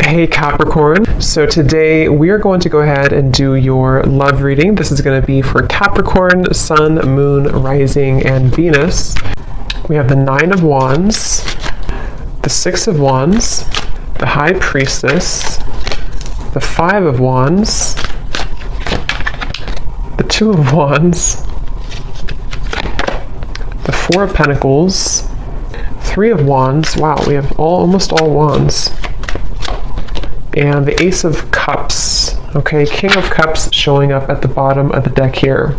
Hey Capricorn, so today we are going to go ahead and do your love reading. This is going to be for Capricorn, Sun, Moon, Rising, and Venus. We have the Nine of Wands, the Six of Wands, the High Priestess, the Five of Wands, the Two of Wands, the Four of Pentacles, Three of Wands. Wow, we have almost all wands. And the Ace of Cups. Okay, King of Cups showing up at the bottom of the deck here.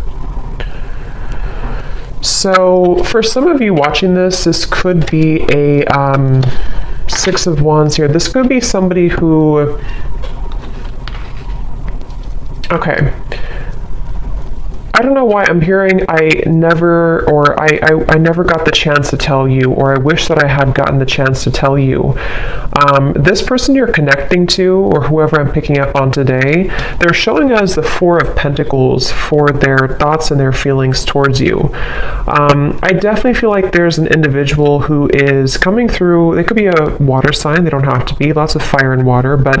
So for some of you watching this, this could be a Six of Wands here. This could be somebody who, okay, I don't know why I'm hearing I never got the chance to tell you, or I wish that I had gotten the chance to tell you. This person you're connecting to, or whoever I'm picking up on today, they're showing us the Four of Pentacles for their thoughts and their feelings towards you. I definitely feel like there's an individual who is coming through. They could be a water sign. They don't have to be. Lots of fire and water, but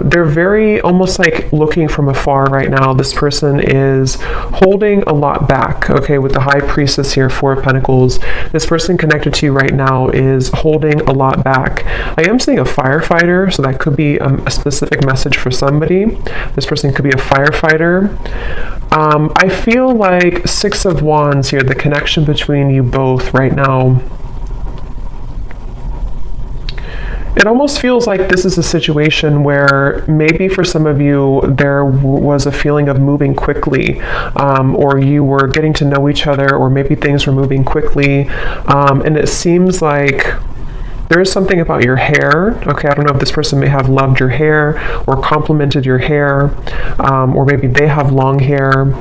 they're very almost like looking from afar right now. This person is holding a lot back, okay, with the High Priestess here, Four of Pentacles. This person connected to you right now is holding a lot back. I am seeing a firefighter, so that could be a specific message for somebody. This person could be a firefighter. I feel like Six of Wands here, the connection between you both right now, it almost feels like this is a situation where maybe for some of you there was a feeling of moving quickly, or you were getting to know each other, or maybe things were moving quickly, and it seems like there is something about your hair. Okay, I don't know if this person may have loved your hair or complimented your hair, or maybe they have long hair.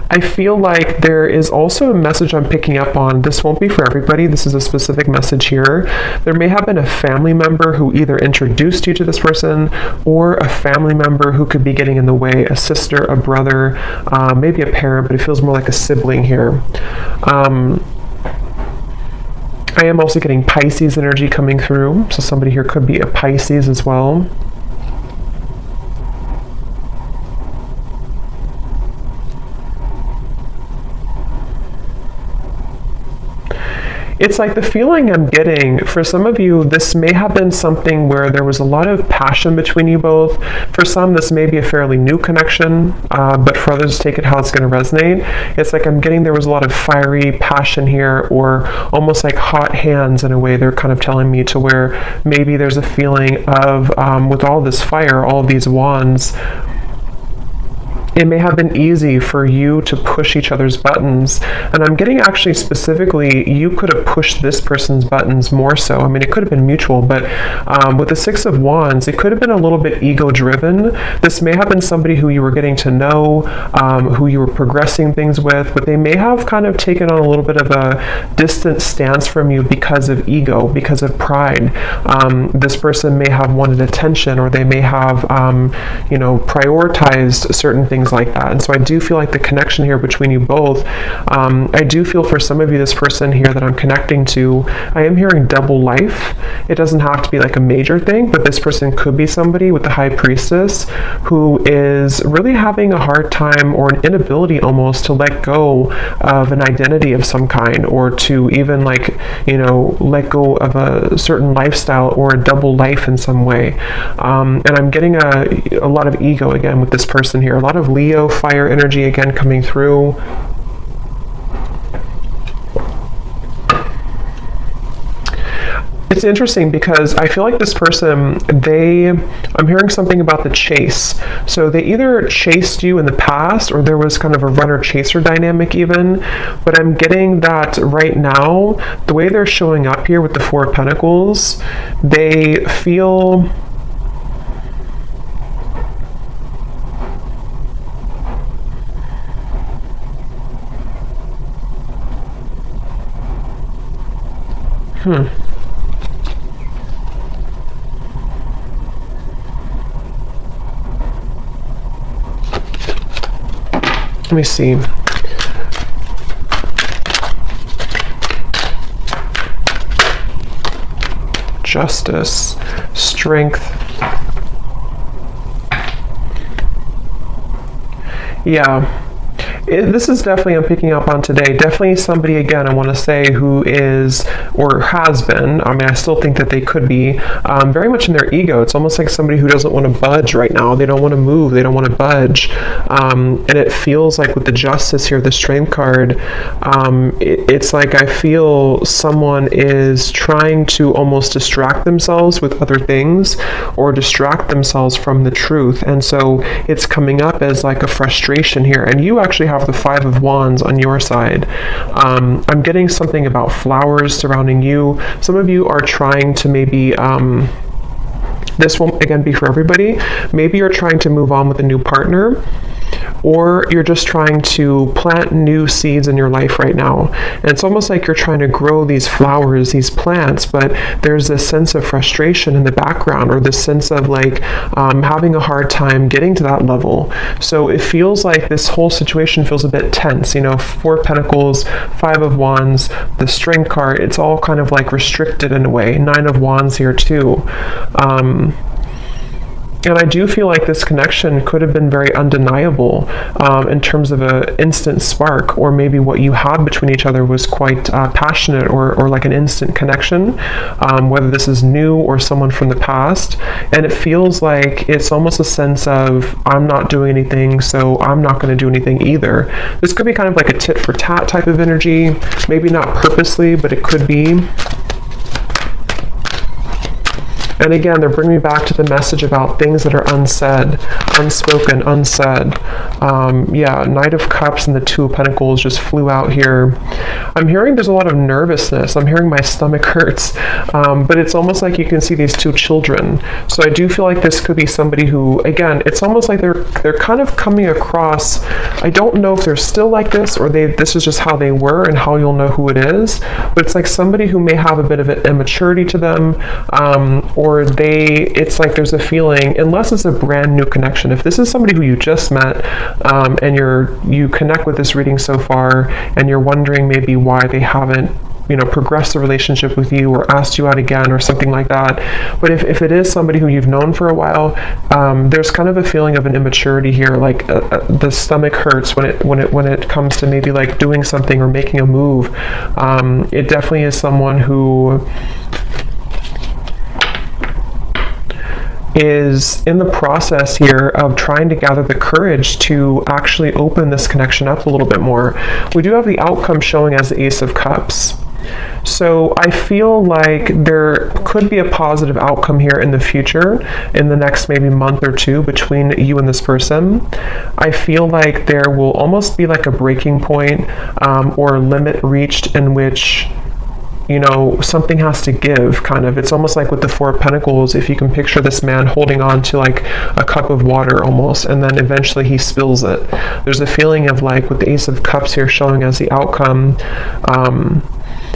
I feel like there is also a message I'm picking up on. This won't be for everybody. This is a specific message here. There may have been a family member who either introduced you to this person, or a family member who could be getting in the way, a sister, a brother, maybe a parent, but it feels more like a sibling here. I am also getting Pisces energy coming through, so somebody here could be a Pisces as well. It's like the feeling I'm getting, for some of you, this may have been something where there was a lot of passion between you both. For some, this may be a fairly new connection, but for others, take it how it's going to resonate. It's like I'm getting there was a lot of fiery passion here, or almost like hot hands in a way. They're kind of telling me to where maybe there's a feeling of, with all this fire, all these wands, it may have been easy for you to push each other's buttons. And I'm getting actually specifically, you could have pushed this person's buttons more so. I mean, it could have been mutual, but with the Six of Wands, it could have been a little bit ego-driven. This may have been somebody who you were getting to know, who you were progressing things with, but they may have kind of taken on a little bit of a distant stance from you because of ego, because of pride. This person may have wanted attention, or they may have, prioritized certain things like that. And so I do feel like the connection here between you both, I do feel for some of you, this person here that I'm connecting to, I am hearing double life. It doesn't have to be like a major thing, but this person could be somebody with the High Priestess who is really having a hard time, or an inability almost, to let go of an identity of some kind, or to even let go of a certain lifestyle or a double life in some way. And I'm getting a lot of ego again with this person here, a lot of Leo fire energy again coming through. It's interesting because I feel like this person, I'm hearing something about the chase. So they either chased you in the past, or there was kind of a runner-chaser dynamic even. But I'm getting that right now, the way they're showing up here with the Four of Pentacles, they feel let me see. Justice, strength, Yeah. This is definitely, I'm picking up on today, definitely somebody, again, I want to say, who is or has been, I mean, I still think that they could be very much in their ego. It's almost like somebody who doesn't want to budge right now. They don't want to move. They don't want to budge. And it feels like with the Justice here, the Strength card, it's like I feel someone is trying to almost distract themselves with other things or distract themselves from the truth. And so it's coming up as like a frustration here. And you actually have the Five of Wands on your side. I'm getting something about flowers surrounding you. Some of you are trying to maybe this won't again be for everybody. Maybe you're trying to move on with a new partner, or you're just trying to plant new seeds in your life right now. And it's almost like you're trying to grow these flowers, these plants, but there's this sense of frustration in the background, or this sense of like having a hard time getting to that level. So it feels like this whole situation feels a bit tense. You know, Four of Pentacles, Five of Wands, the Strength card, it's all kind of like restricted in a way. Nine of Wands here too. And I do feel like this connection could have been very undeniable in terms of an instant spark, or maybe what you had between each other was quite passionate, or like an instant connection, whether this is new or someone from the past. And it feels like it's almost a sense of, I'm not doing anything, so I'm not going to do anything either. This could be kind of like a tit for tat type of energy, maybe not purposely, but it could be. And again, they're bringing me back to the message about things that are unsaid, unspoken, unsaid. Yeah, Knight of Cups and the Two of Pentacles just flew out here. I'm hearing there's a lot of nervousness. I'm hearing my stomach hurts. But it's almost like you can see these two children. So I do feel like this could be somebody who, again, it's almost like they're kind of coming across, I don't know if they're still like this, or this is just how they were and how you'll know who it is. But it's like somebody who may have a bit of an immaturity to them, or it's like there's a feeling, unless it's a brand new connection, if this is somebody who you just met, and you connect with this reading so far, and you're wondering maybe why they haven't, you know, progressed the relationship with you or asked you out again or something like that. But if it is somebody who you've known for a while, there's kind of a feeling of an immaturity here, like the stomach hurts when it comes to maybe like doing something or making a move. It definitely is someone who is in the process here of trying to gather the courage to actually open this connection up a little bit more. We do have the outcome showing as the Ace of Cups. So I feel like there could be a positive outcome here in the future, in the next maybe month or two, between you and this person. I feel like there will almost be like a breaking point, or a limit reached in which, you know, something has to give, kind of. It's almost like with the Four of Pentacles, if you can picture this man holding on to like a cup of water almost, and then eventually he spills it. There's a feeling of like, with the Ace of Cups here showing as the outcome,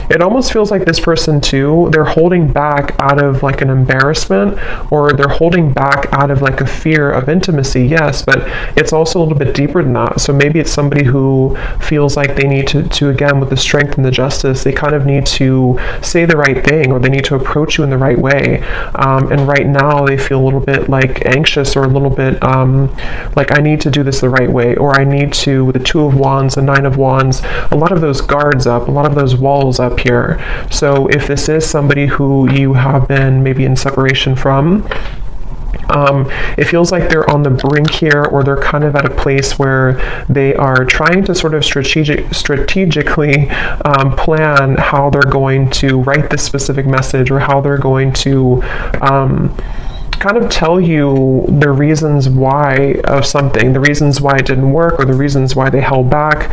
it almost feels like this person too, they're holding back out of like an embarrassment, or they're holding back out of like a fear of intimacy, yes, but it's also a little bit deeper than that. So maybe it's somebody who feels like they need to again, with the Strength and the Justice, they kind of need to say the right thing, or they need to approach you in the right way. And right now they feel a little bit like anxious, or a little bit like, I need to do this the right way, or I need to, with the Two of Wands, the Nine of Wands, a lot of those guards up, a lot of those walls up here. So if this is somebody who you have been maybe in separation from, it feels like they're on the brink here, or they're kind of at a place where they are trying to sort of strategically plan how they're going to write this specific message, or how they're going to kind of tell you the reasons why of something, the reasons why it didn't work, or the reasons why they held back,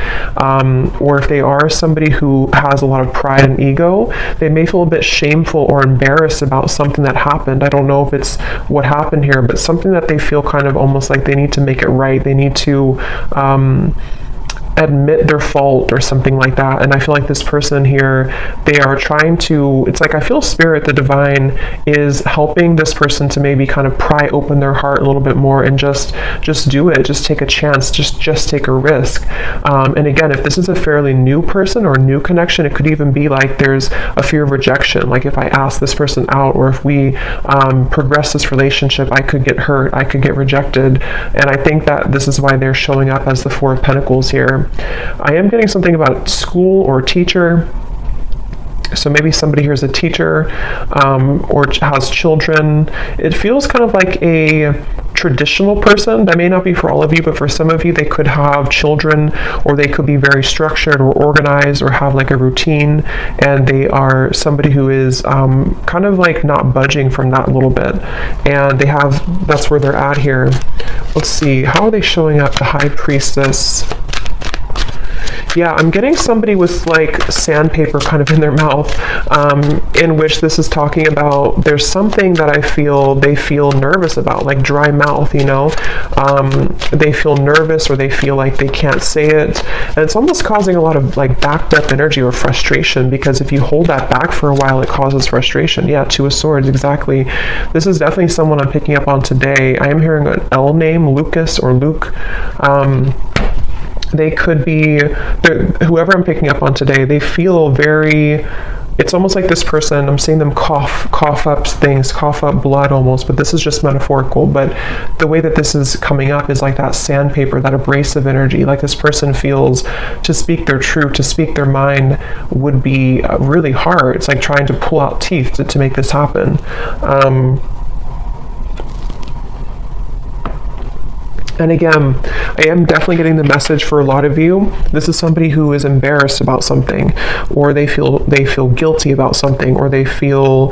or if they are somebody who has a lot of pride and ego, they may feel a bit shameful or embarrassed about something that happened. I don't know if it's what happened here, but something that they feel kind of almost like they need to make it right. They need to admit their fault or something like that. And I feel like this person here, they are trying to, it's like I feel spirit, the divine, is helping this person to maybe kind of pry open their heart a little bit more and just do it, just take a chance, just take a risk. And again, if this is a fairly new person or new connection, it could even be like there's a fear of rejection. Like if I ask this person out, or if we progress this relationship, I could get hurt, I could get rejected. And I think that this is why they're showing up as the Four of Pentacles here. I am getting something about school or teacher. So maybe somebody here is a teacher or has children. It feels kind of like a traditional person. That may not be for all of you, but for some of you, they could have children, or they could be very structured or organized or have like a routine, and they are somebody who is kind of like not budging from that a little bit. And they have, that's where they're at here. Let's see, how are they showing up? The High Priestess. Yeah, I'm getting somebody with like sandpaper kind of in their mouth, in which this is talking about there's something that I feel they feel nervous about, like dry mouth, you know. They feel nervous, or they feel like they can't say it. And it's almost causing a lot of like backed up energy or frustration, because if you hold that back for a while, it causes frustration. Yeah, Two of Swords, exactly. This is definitely someone I'm picking up on today. I am hearing an L name, Lucas or Luke. They could be, whoever I'm picking up on today, they feel very, it's almost like this person, I'm seeing them cough up things, cough up blood almost, but this is just metaphorical. But the way that this is coming up is like that sandpaper, that abrasive energy. Like this person feels to speak their truth, to speak their mind would be really hard. It's like trying to pull out teeth to make this happen. And again, I am definitely getting the message for a lot of you. This is somebody who is embarrassed about something, or they feel guilty about something, or they feel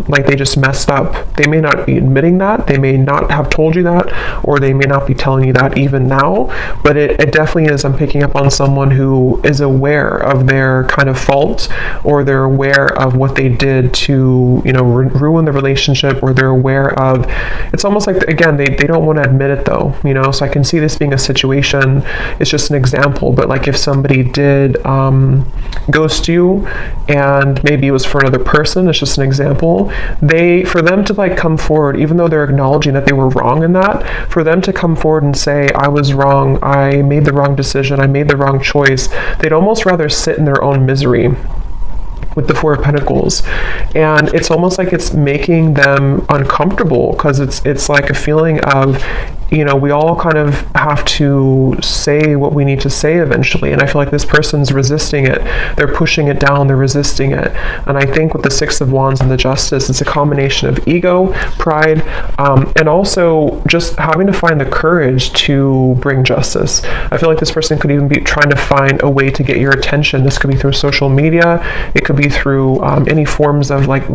like they just messed up. They may not be admitting that, they may not have told you that, or they may not be telling you that even now, but it definitely is, I'm picking up on someone who is aware of their kind of fault, or they're aware of what they did to, you know, ruin the relationship, or they're aware of, it's almost like, again, they don't want to admit it though. You know, so I can see this being a situation, it's just an example, but like if somebody did ghost you, and maybe it was for another person, it's just an example, for them to like come forward, even though they're acknowledging that they were wrong in that, for them to come forward and say, I was wrong, I made the wrong decision, I made the wrong choice, they'd almost rather sit in their own misery with the Four of Pentacles. And it's almost like it's making them uncomfortable, because it's like a feeling of, you know, we all kind of have to say what we need to say eventually. And I feel like this person's resisting it. They're pushing it down, they're resisting it. And I think with the Six of Wands and the Justice, it's a combination of ego, pride, and also just having to find the courage to bring justice. I feel like this person could even be trying to find a way to get your attention. This could be through social media. It could be through any forms of like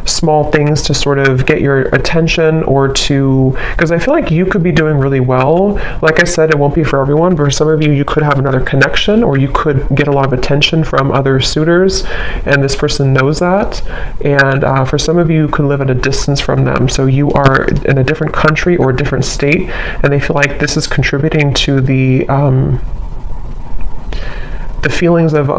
small things to sort of get your attention, or to, because I feel like you could be doing really well. Like I said, it won't be for everyone, but for some of you, you could have another connection, or you could get a lot of attention from other suitors, and this person knows that. And for some of you, you could live at a distance from them, so you are in a different country or a different state, and they feel like this is contributing to the feelings of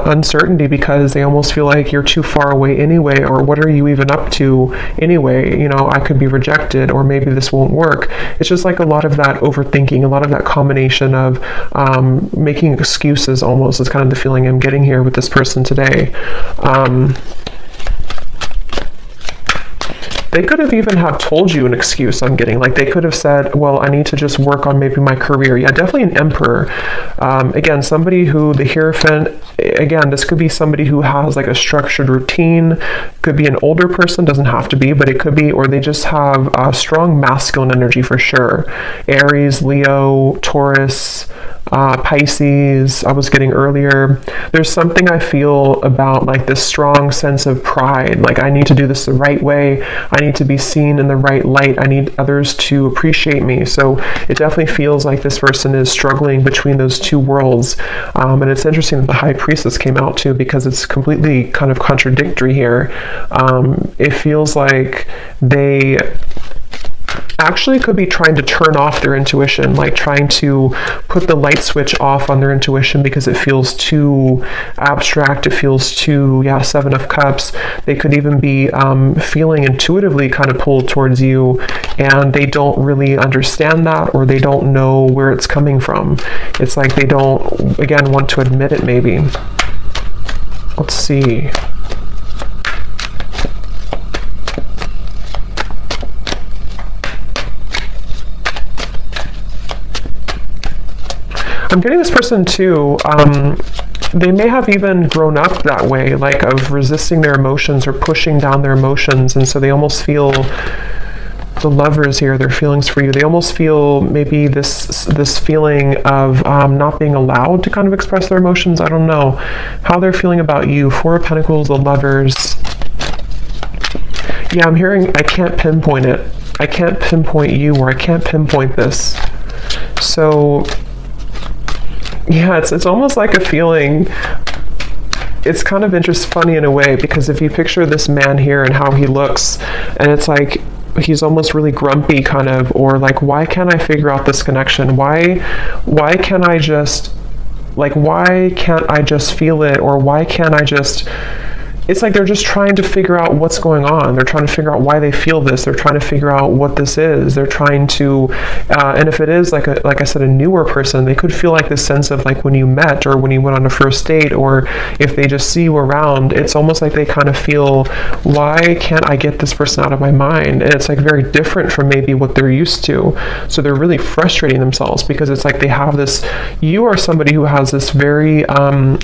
uncertainty, because they almost feel like you're too far away anyway, or what are you even up to anyway? You know, I could be rejected, or maybe this won't work. It's just like a lot of that overthinking, a lot of that combination of making excuses almost is kind of the feeling I'm getting here with this person today. They could have even have told you an excuse, I'm getting. Like they could have said, well, I need to just work on maybe my career. Yeah, definitely an Emperor. Again, somebody who, the Hierophant, again, this could be somebody who has like a structured routine. Could be an older person, doesn't have to be, but it could be, or they just have a strong masculine energy for sure. Aries, Leo, Taurus, Pisces, I was getting earlier. There's something I feel about like this strong sense of pride. Like I need to do this the right way. I need to be seen in the right light. I need others to appreciate me. So it definitely feels like this person is struggling between those two worlds. And it's interesting that the High Priestess came out too, because it's completely kind of contradictory here. It feels like they, actually could be trying to turn off their intuition, like trying to put the light switch off on their intuition because it feels too abstract, it feels too, yeah, Seven of Cups. They could even be feeling intuitively kind of pulled towards you, and they don't really understand that, or they don't know where it's coming from. It's like they don't, again, want to admit it maybe. Let's see. I'm getting this person too, they may have even grown up that way, like of resisting their emotions or pushing down their emotions, and so they almost feel, the Lovers here, their feelings for you, they almost feel maybe this feeling of not being allowed to kind of express their emotions. I don't know how they're feeling about you. Four of Pentacles, the Lovers. Yeah, I'm hearing, I can't pinpoint it. I can't pinpoint you, or I can't pinpoint this. So yeah, it's almost like a feeling. It's kind of funny in a way, because if you picture this man here and how he looks, and it's like he's almost really grumpy kind of, or like, why can't I figure out this connection? Why can't I just, like, why can't I just feel it? Or why can't I just, it's like they're just trying to figure out what's going on. They're trying to figure out why they feel this. They're trying to figure out what this is. They're trying to, and if it is like I said, a newer person, they could feel like this sense of like when you met, or when you went on a first date, or if they just see you around, it's almost like they kind of feel, why can't I get this person out of my mind? And it's like very different from maybe what they're used to. So they're really frustrating themselves, because it's like they have this, you are somebody who has this very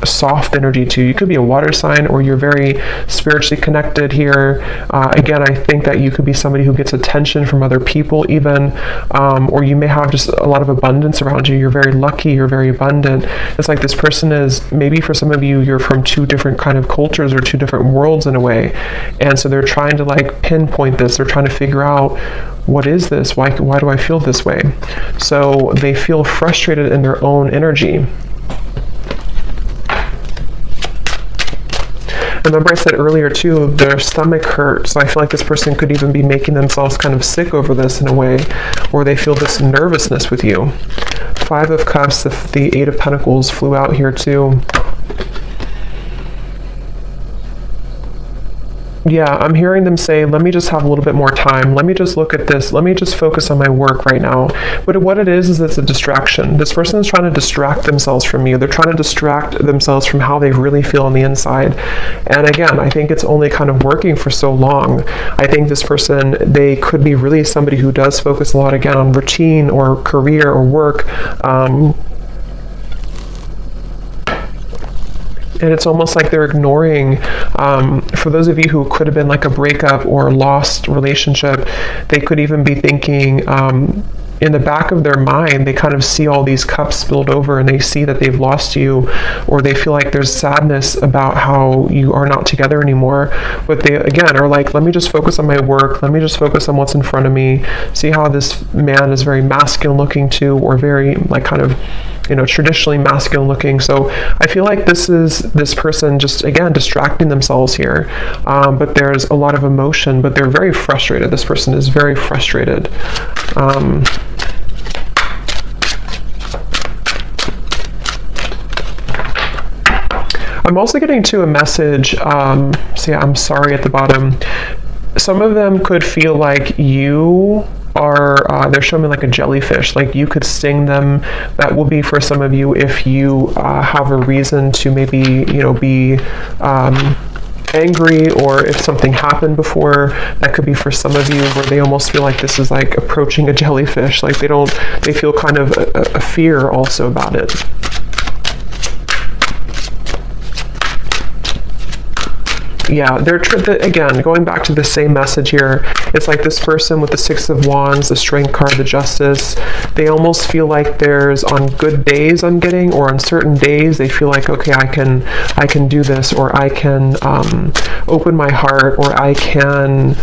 soft energy too. You could be a water sign, or you're very spiritually connected here. Again, I think that you could be somebody who gets attention from other people even, or you may have just a lot of abundance around you. You're very lucky, you're very abundant. It's like this person is, maybe for some of you, you're from two different kind of cultures or two different worlds in a way, and so they're trying to like pinpoint this. They're trying to figure out, what is this? Why do I feel this way? So they feel frustrated in their own energy. Remember I said earlier too, their stomach hurts. So I feel like this person could even be making themselves kind of sick over this in a way, or they feel this nervousness with you. Five of Cups, the Eight of Pentacles flew out here too. Yeah, I'm hearing them say, let me just have a little bit more time. Let me just look at this. Let me just focus on my work right now. But what it is it's a distraction. This person is trying to distract themselves from you. They're trying to distract themselves from how they really feel on the inside. And again, I think it's only kind of working for so long. I think this person, they could be really somebody who does focus a lot, again, on routine or career or work. And it's almost like they're ignoring, for those of you who could have been like a breakup or lost relationship, they could even be thinking, in the back of their mind, they kind of see all these cups spilled over, and they see that they've lost you, or they feel like there's sadness about how you are not together anymore. But they, again, are like, let me just focus on my work. Let me just focus on what's in front of me. See how this man is very masculine looking too, or very like kind of, traditionally masculine looking. So I feel like this is this person just, again, distracting themselves here. But there's a lot of emotion, but they're very frustrated. This person is very frustrated. I'm also getting to a message, see, I'm sorry at the bottom. Some of them could feel like you are, they're showing me like a jellyfish, like you could sting them. That will be for some of you if you have a reason to maybe, be angry, or if something happened before. That could be for some of you where they almost feel like this is like approaching a jellyfish, like they feel kind of a fear also about it. Yeah, they're again, going back to the same message here. It's like this person with the Six of Wands, the Strength card, the Justice, they almost feel like there's, on good days I'm getting, or on certain days, they feel like, okay, I can do this, or I can open my heart, or I can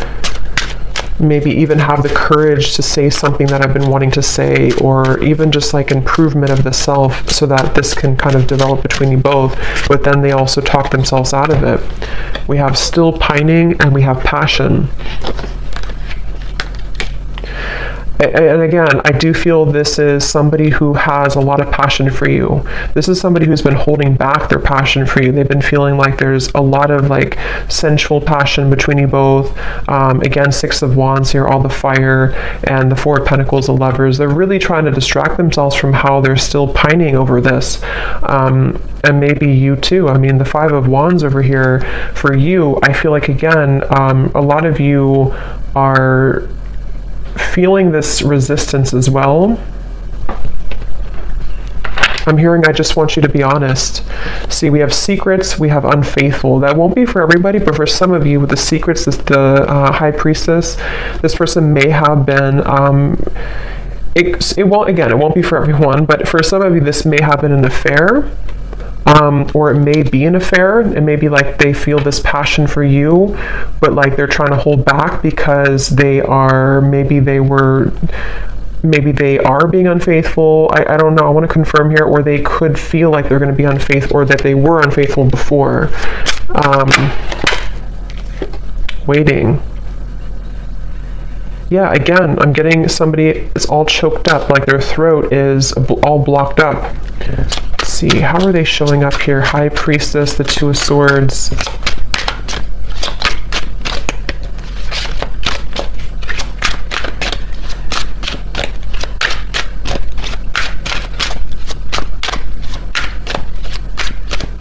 maybe even have the courage to say something that I've been wanting to say, or even just like improvement of the self, so that this can kind of develop between you both. But then they also talk themselves out of it. We have still pining, and we have passion. And again, I do feel this is somebody who has a lot of passion for you. This is somebody who's been holding back their passion for you. They've been feeling like there's a lot of like sensual passion between you both. Again, Six of Wands here, all the fire, and the Four of Pentacles, the Lovers. They're really trying to distract themselves from how they're still pining over this. And maybe you too. I mean, the Five of Wands over here for you, I feel like, again, a lot of you are feeling this resistance as well. I'm hearing, I just want you to be honest. See, we have secrets, we have unfaithful. That won't be for everybody, but for some of you with the secrets, the High Priestess, this person may have been, it won't be for everyone, but for some of you, this may have been an affair. Or it may be an affair. It may be like they feel this passion for you, but like they're trying to hold back because maybe they are being unfaithful. I don't know. I want to confirm here, or they could feel like they're going to be unfaithful, or that they were unfaithful before. Waiting. Yeah, again, I'm getting somebody is all choked up, like their throat is all blocked up. Let's see, how are they showing up here? High Priestess, the Two of Swords.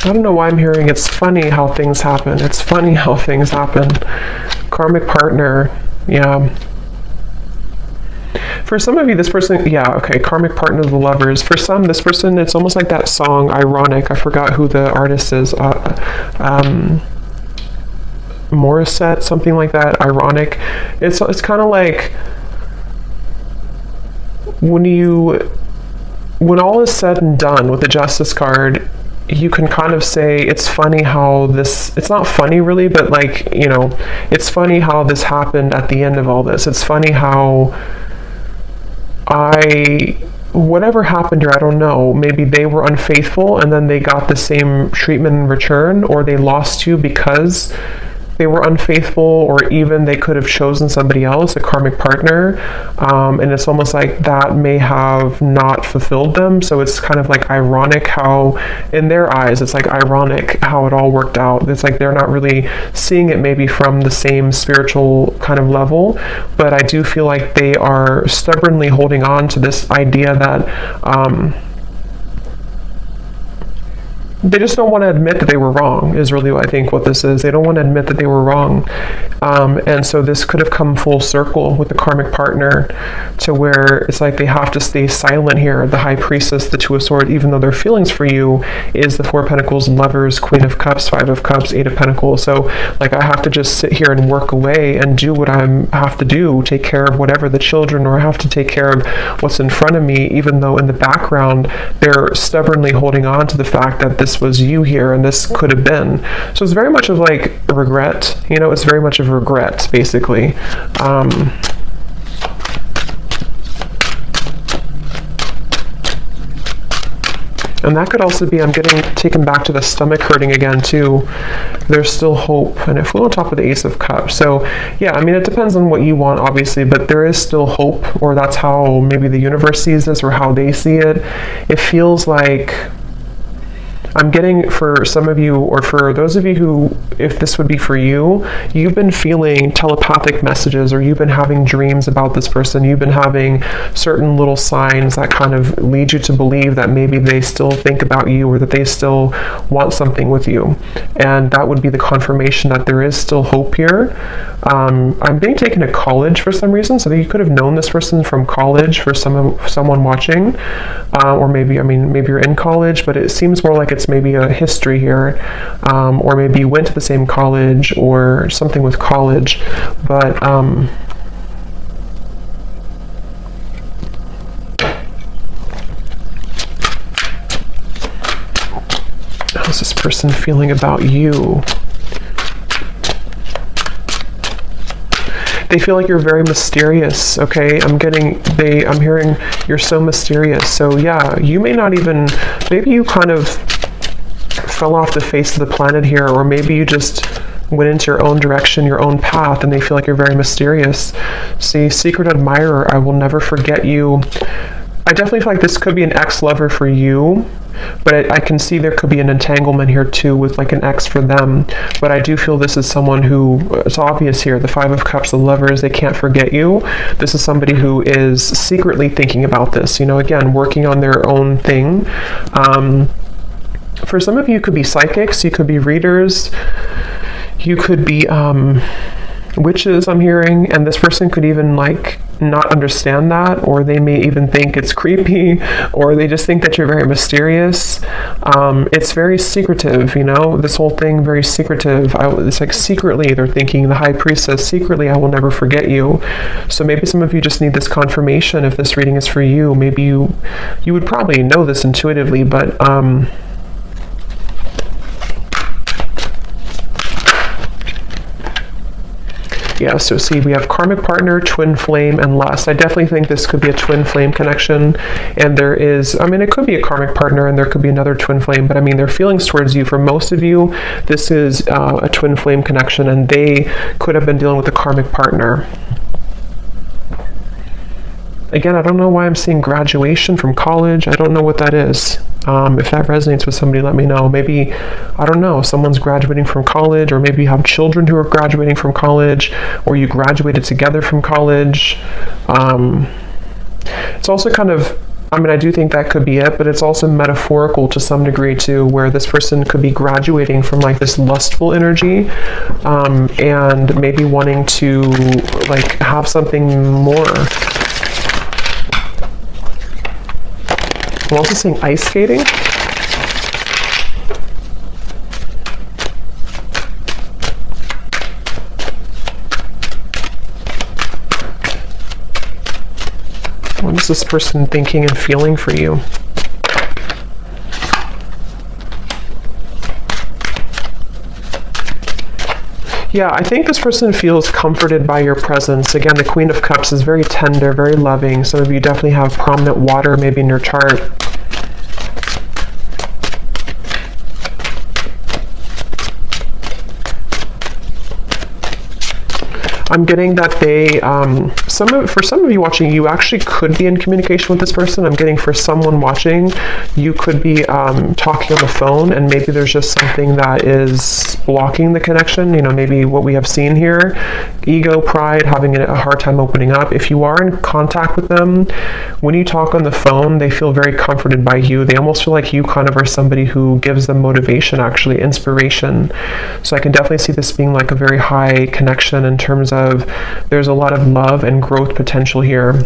I don't know why I'm hearing it's funny how things happen. It's funny how things happen. Karmic partner, yeah. For some of you, this person, yeah, okay, karmic partner of the Lovers. For some, this person, it's almost like that song, Ironic. I forgot who the artist is. Morissette, something like that, Ironic. It's kind of like when all is said and done with the Justice card, you can kind of say it's funny how this, it's not funny really, but like, you know, it's funny how this happened at the end of all this. It's funny how whatever happened here, I don't know, maybe they were unfaithful and then they got the same treatment in return, or they lost you because they were unfaithful, or even they could have chosen somebody else, a karmic partner, and it's almost like that may have not fulfilled them. So it's kind of like ironic how, in their eyes, it's like ironic how it all worked out. It's like they're not really seeing it maybe from the same spiritual kind of level, but I do feel like they are stubbornly holding on to this idea that they just don't want to admit that they were wrong, is really what I think what this is. They don't want to admit that they were wrong. And so this could have come full circle with the karmic partner, to where it's like they have to stay silent here. The High Priestess, the Two of Swords, even though their feelings for you is the Four of Pentacles, Lovers, Queen of Cups, Five of Cups, Eight of Pentacles. So like I have to just sit here and work away and do what I have to do, take care of whatever the children, or I have to take care of what's in front of me, even though in the background they're stubbornly holding on to the fact that this was you here and this could have been. So it's very much of like regret, you know, it's very much of regret basically. And that could also be, I'm getting taken back to the stomach hurting again too. There's still hope, and it flew on top of the Ace of Cups. So yeah, I mean, it depends on what you want, obviously, but there is still hope, or that's how maybe the universe sees this, or how they see it. It feels like, I'm getting, for some of you, or for those of you who, if this would be for you, you've been feeling telepathic messages, or you've been having dreams about this person. You've been having certain little signs that kind of lead you to believe that maybe they still think about you, or that they still want something with you. And that would be the confirmation that there is still hope here. I'm being taken to college for some reason, so you could have known this person from college for someone watching, or maybe, I mean, maybe you're in college, but it seems more like it's maybe a history here, or maybe you went to the same college, or something with college, but how's this person feeling about you? They feel like you're very mysterious, okay? I'm hearing you're so mysterious. So yeah, you may not even, maybe you kind of fell off the face of the planet here, or maybe you just went into your own direction, your own path, and they feel like you're very mysterious. See, secret admirer, I will never forget you. I definitely feel like this could be an ex-lover for you, but I can see there could be an entanglement here too with like an ex for them. But I do feel this is someone who, it's obvious here, the Five of Cups, the lovers, they can't forget you. This is somebody who is secretly thinking about this, you know, again, working on their own thing. For some of you, it could be psychics, you could be readers, you could be witches, I'm hearing, and this person could even like not understand that, or they may even think it's creepy, or they just think that you're very mysterious. It's very secretive, you know, this whole thing, very secretive. It's like secretly they're thinking, the High Priestess, secretly I will never forget you. So maybe some of you just need this confirmation if this reading is for you. Maybe you would probably know this intuitively, but yeah, so see, we have karmic partner, twin flame, and lust. I definitely think this could be a twin flame connection. And there is, I mean, it could be a karmic partner and there could be another twin flame, but I mean, their feelings towards you, for most of you, this is a twin flame connection, and they could have been dealing with a karmic partner. Again, I don't know why I'm seeing graduation from college. I don't know what that is. If that resonates with somebody, let me know. Maybe, I don't know, someone's graduating from college, or maybe you have children who are graduating from college, or you graduated together from college. It's also kind of, I mean, I do think that could be it, but it's also metaphorical to some degree too, where this person could be graduating from like this lustful energy, and maybe wanting to like have something more. I'm also seeing ice skating. What is this person thinking and feeling for you? Yeah, I think this person feels comforted by your presence. Again, the Queen of Cups is very tender, very loving. Some of you definitely have prominent water maybe in your chart. I'm getting that they, for some of you watching, you actually could be in communication with this person. I'm getting for someone watching, you could be talking on the phone, and maybe there's just something that is blocking the connection. You know, maybe what we have seen here, ego, pride, having a hard time opening up. If you are in contact with them, when you talk on the phone, they feel very comforted by you. They almost feel like you kind of are somebody who gives them motivation, actually, inspiration. So I can definitely see this being like a very high connection in terms of there's a lot of love and growth potential here.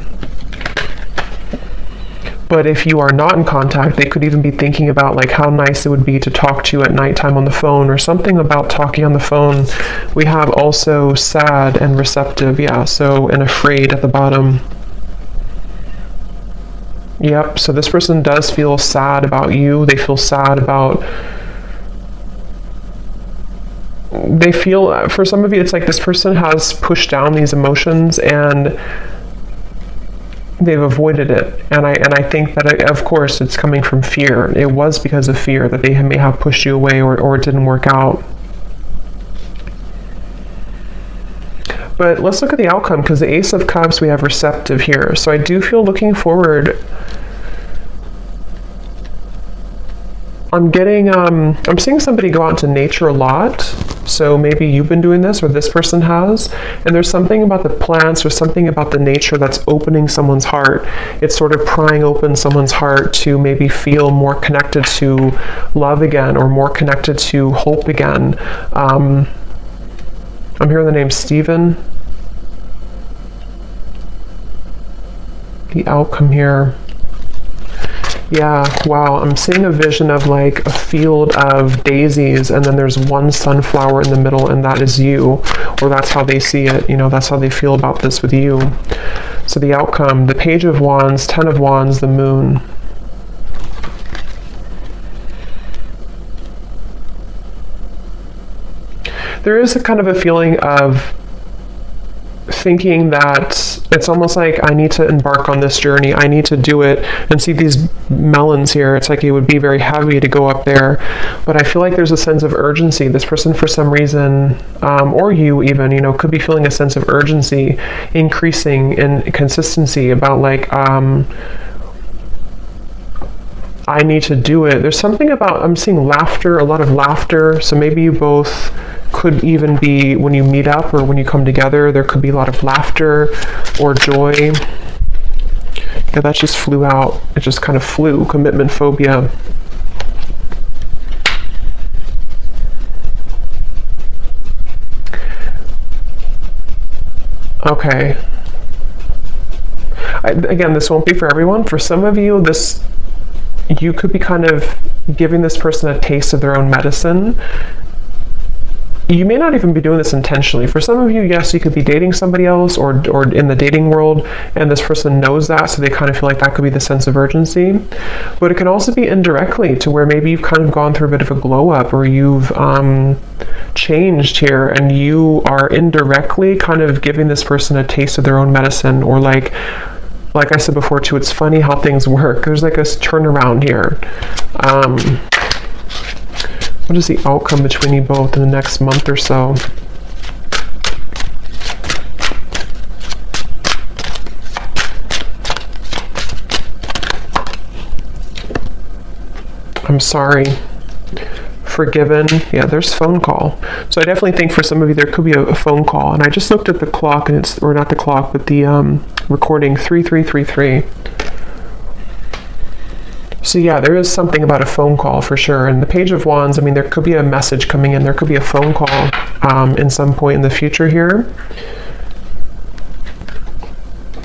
But if you are not in contact, they could even be thinking about like how nice it would be to talk to you at nighttime on the phone, or something about talking on the phone. We have also sad and receptive, yeah, so, and afraid at the bottom. Yep, so this person does feel sad about you. They feel sad about, they feel, for some of you, it's like this person has pushed down these emotions and they've avoided it. And I think that, of course, it's coming from fear. It was because of fear that they may have pushed you away, or it didn't work out. But let's look at the outcome, because the Ace of Cups, we have receptive here. So I do feel looking forward. I'm getting, I'm seeing somebody go out into nature a lot. So maybe you've been doing this, or this person has. And there's something about the plants or something about the nature that's opening someone's heart. It's sort of prying open someone's heart to maybe feel more connected to love again, or more connected to hope again. I'm hearing the name Stephen. The outcome here. Yeah, wow, I'm seeing a vision of like a field of daisies, and then there's one sunflower in the middle, and that is you, or that's how they see it, you know, that's how they feel about this with you. So the outcome, the Page of Wands, 10 of Wands, the Moon. There is a kind of a feeling of thinking that it's almost like I need to embark on this journey. I need to do it. And see these melons here. It's like it would be very heavy to go up there. But I feel like there's a sense of urgency. This person, for some reason, or you even, you know, could be feeling a sense of urgency, increasing in consistency about like, I need to do it. There's something about, I'm seeing laughter, a lot of laughter. So maybe you both could even be, when you meet up or when you come together, there could be a lot of laughter or joy. Yeah, that just flew out. It just kind of flew. Commitment phobia. Okay. Again, this won't be for everyone. For some of you, you could be kind of giving this person a taste of their own medicine. You may not even be doing this intentionally. For some of you, yes, you could be dating somebody else or in the dating world, and this person knows that, so they kind of feel like that could be the sense of urgency. But it can also be indirectly, to where maybe you've kind of gone through a bit of a glow up, or you've changed here, and you are indirectly kind of giving this person a taste of their own medicine, or like I said before too, it's funny how things work. There's like a turnaround here. What is the outcome between you both in the next month or so? I'm sorry. Forgiven. Yeah, there's phone call. So I definitely think for some of you there could be a phone call. And I just looked at the clock, and it's, or not the clock, but the recording 3333. So yeah, there is something about a phone call for sure. And the Page of Wands, I mean, there could be a message coming in. There could be a phone call in some point in the future here.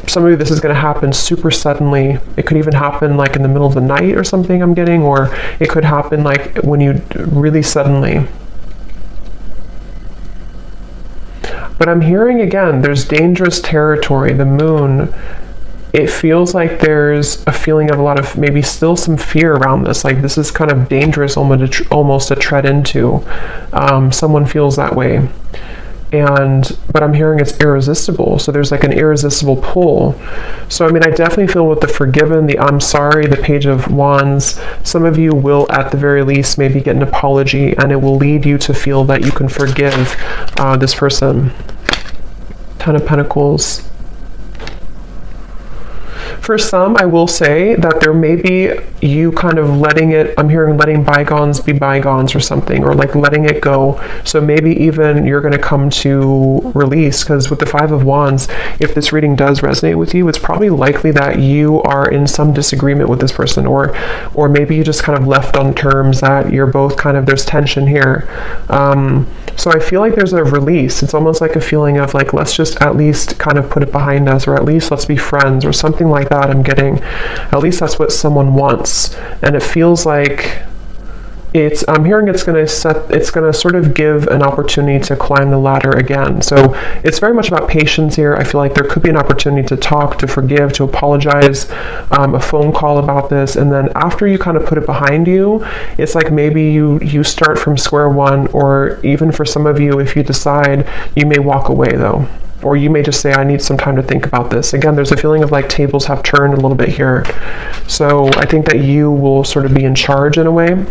Some of you, this is going to happen super suddenly. It could even happen like in the middle of the night or something, I'm getting, or it could happen like when you really suddenly. But I'm hearing again, there's dangerous territory. The moon, it feels like there's a feeling of a lot of maybe still some fear around this. Like this is kind of dangerous almost to tread into. Someone feels that way. But I'm hearing it's irresistible. So there's like an irresistible pull. So, I mean, I definitely feel with the forgiven, the I'm sorry, the Page of Wands, some of you will at the very least maybe get an apology, and it will lead you to feel that you can forgive this person. Ten of Pentacles. For some, I will say that there may be you kind of letting it, I'm hearing letting bygones be bygones or something, or like letting it go. So maybe even you're going to come to release, because with the Five of Wands, if this reading does resonate with you, it's probably likely that you are in some disagreement with this person, or maybe you just kind of left on terms that you're both kind of, there's tension here. So I feel like there's a release. It's almost like a feeling of like, let's just at least kind of put it behind us, or at least let's be friends, or something like that. I'm getting, at least that's what someone wants. And it feels like I'm hearing it's going to sort of give an opportunity to climb the ladder again. So it's very much about patience here. I feel like there could be an opportunity to talk, to forgive, to apologize, a phone call about this. And then after you kind of put it behind you, it's like maybe you start from square one, or even for some of you, if you decide, you may walk away though. Or you may just say, I need some time to think about this. Again, there's a feeling of like tables have turned a little bit here. So I think that you will sort of be in charge in a way.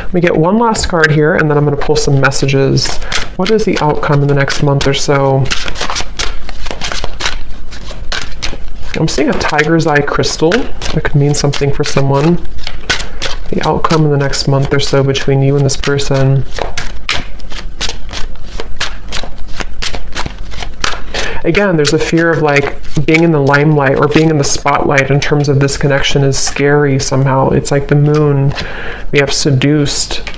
Let me get one last card here, and then I'm going to pull some messages. What is the outcome in the next month or so? I'm seeing a tiger's eye crystal. That could mean something for someone. The outcome in the next month or so between you and this person. Again, there's a fear of like being in the limelight or being in the spotlight in terms of this connection is scary somehow. It's like the moon. We have seduced.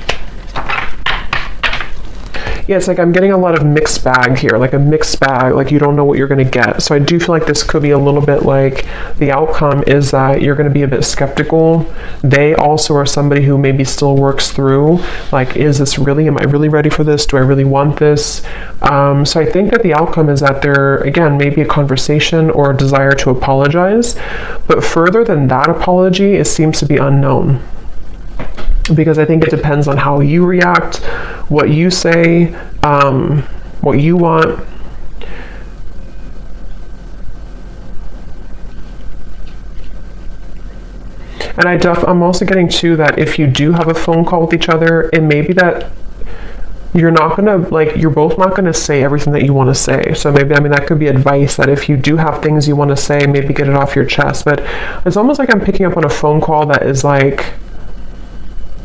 Yeah, it's like I'm getting a lot of mixed bag here, like a mixed bag, like you don't know what you're going to get. So I do feel like this could be a little bit like the outcome is that you're going to be a bit skeptical. They also are somebody who maybe still works through, like, is this really, am I really ready for this? Do I really want this? So I think that the outcome is that there, again, maybe a conversation or a desire to apologize. But further than that apology, it seems to be unknown. Because I think it depends on how you react, what you say, what you want. And I'm also getting too that if you do have a phone call with each other, it may be that you're both not gonna say everything that you want to say. So maybe, I mean, that could be advice that if you do have things you want to say, maybe get it off your chest. But it's almost like I'm picking up on a phone call that is like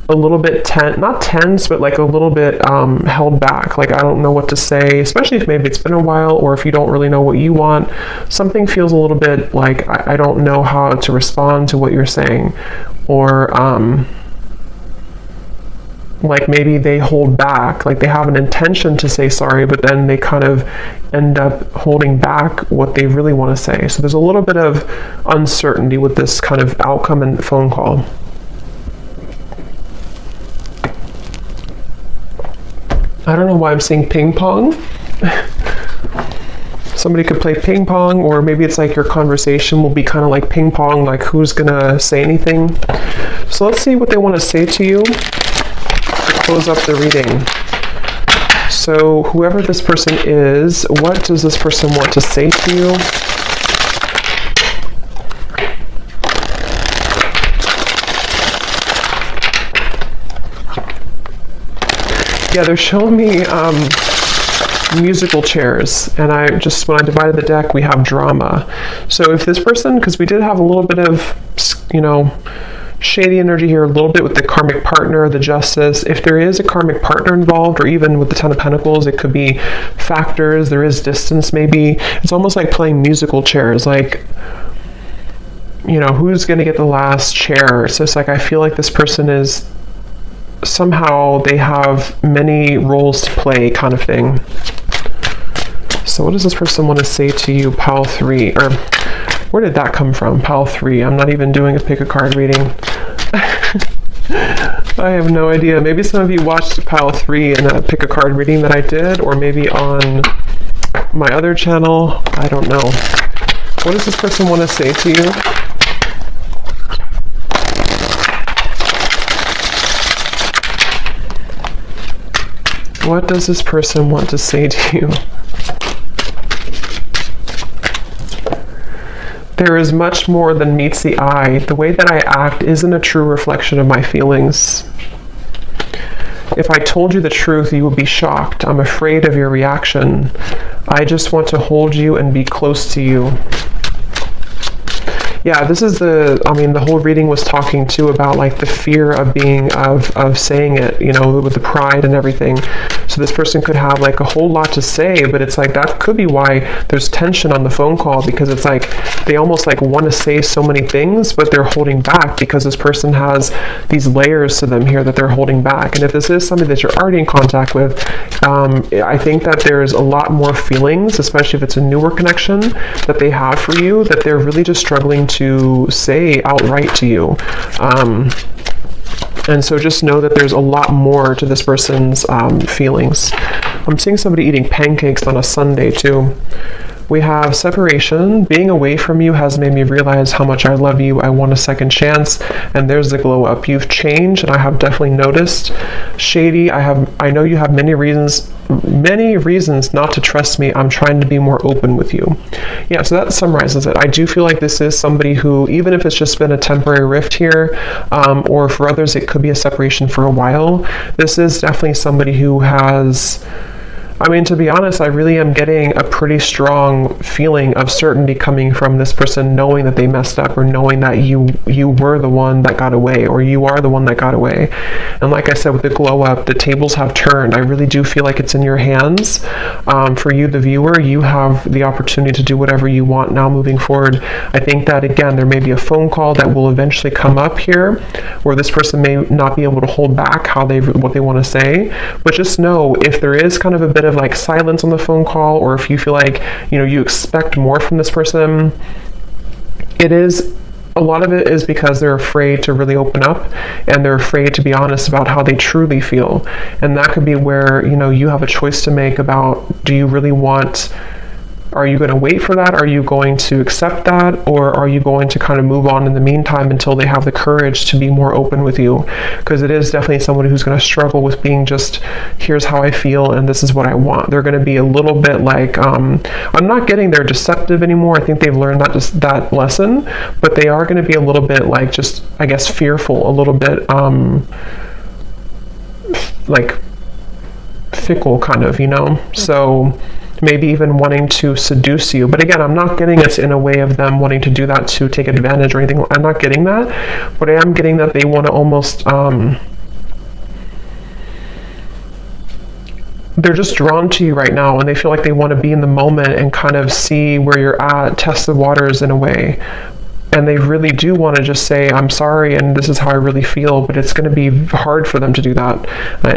a little bit not tense, but like a little bit held back. Like, I don't know what to say, especially if maybe it's been a while, or if you don't really know what you want. Something feels a little bit like I don't know how to respond to what you're saying, or like maybe they hold back, like they have an intention to say sorry, but then they kind of end up holding back what they really want to say. So there's a little bit of uncertainty with this kind of outcome and phone call. I don't know why I'm saying ping pong. Somebody could play ping pong, or maybe it's like your conversation will be kind of like ping pong, like who's gonna say anything. So let's see what they want to say to you to close up the reading. So whoever this person is, what does this person want to say to you? Yeah, they're showing me musical chairs, and when I divided the deck, we have drama. So if this person, because we did have a little bit of, shady energy here, a little bit with the karmic partner, the justice. If there is a karmic partner involved, or even with the Ten of Pentacles, it could be factors. There is distance, maybe. It's almost like playing musical chairs, like, who's going to get the last chair? So it's like, I feel like this person is, somehow they have many roles to play, kind of thing. So what does this person want to say to you, pile 3? Or where did that come from, pile 3? I'm not even doing a pick a card reading. I have no idea. Maybe some of you watched pile 3 in a pick a card reading that I did, or maybe on my other channel. I don't know. What does this person want to say to you? What does this person want to say to you? There is much more than meets the eye. The way that I act isn't a true reflection of my feelings. If I told you the truth, you would be shocked. I'm afraid of your reaction. I just want to hold you and be close to you. Yeah, this is the whole reading was talking too about like the fear of saying it, with the pride and everything. So this person could have like a whole lot to say, but it's like that could be why there's tension on the phone call, because it's like they almost like want to say so many things, but they're holding back because this person has these layers to them here that they're holding back. And if this is somebody that you're already in contact with, I think that there's a lot more feelings, especially if it's a newer connection that they have for you, that they're really just struggling to say outright to you. And so just know that there's a lot more to this person's feelings. I'm seeing somebody eating pancakes on a Sunday too. We have separation. Being away from you has made me realize how much I love you. I want a second chance. And there's the glow up. You've changed, and I have definitely noticed. Shady, I know you have many reasons not to trust me. I'm trying to be more open with you. Yeah, so that summarizes it. I do feel like this is somebody who, even if it's just been a temporary rift here, or for others it could be a separation for a while, this is definitely somebody who has I mean, to be honest, I really am getting a pretty strong feeling of certainty coming from this person, knowing that they messed up, or knowing that you were the one that got away, or you are the one that got away. And like I said, with the glow up, the tables have turned. I really do feel like it's in your hands. For you, the viewer, you have the opportunity to do whatever you want now moving forward. I think that, again, there may be a phone call that will eventually come up here where this person may not be able to hold back what they want to say. But just know, if there is kind of a bit of like silence on the phone call, or if you feel like, you know, you expect more from this person, a lot of it is because they're afraid to really open up, and they're afraid to be honest about how they truly feel. And that could be where, you know, you have a choice to make about, do you really want, are you going to wait for that? Are you going to accept that? Or are you going to kind of move on in the meantime until they have the courage to be more open with you? Because it is definitely someone who's going to struggle with being just, here's how I feel and this is what I want. They're going to be a little bit like, I'm not getting they're deceptive anymore. I think they've learned that lesson, but they are going to be a little bit like, just, I guess, fearful, a little bit like fickle kind of, you know? So maybe even wanting to seduce you. But again, I'm not getting it's in a way of them wanting to do that to take advantage or anything. I'm not getting that, but I am getting that they want to almost, they're just drawn to you right now, and they feel like they want to be in the moment and kind of see where you're at, test the waters in a way. And they really do want to just say, I'm sorry, and this is how I really feel, but it's going to be hard for them to do that.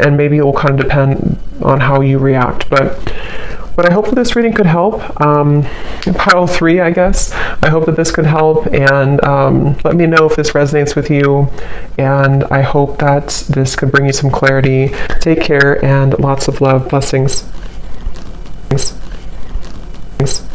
And maybe it will kind of depend on how you react. But I hope that this reading could help. Pile 3, I guess. I hope that this could help, and let me know if this resonates with you. And I hope that this could bring you some clarity. Take care, and lots of love. Blessings. Thanks.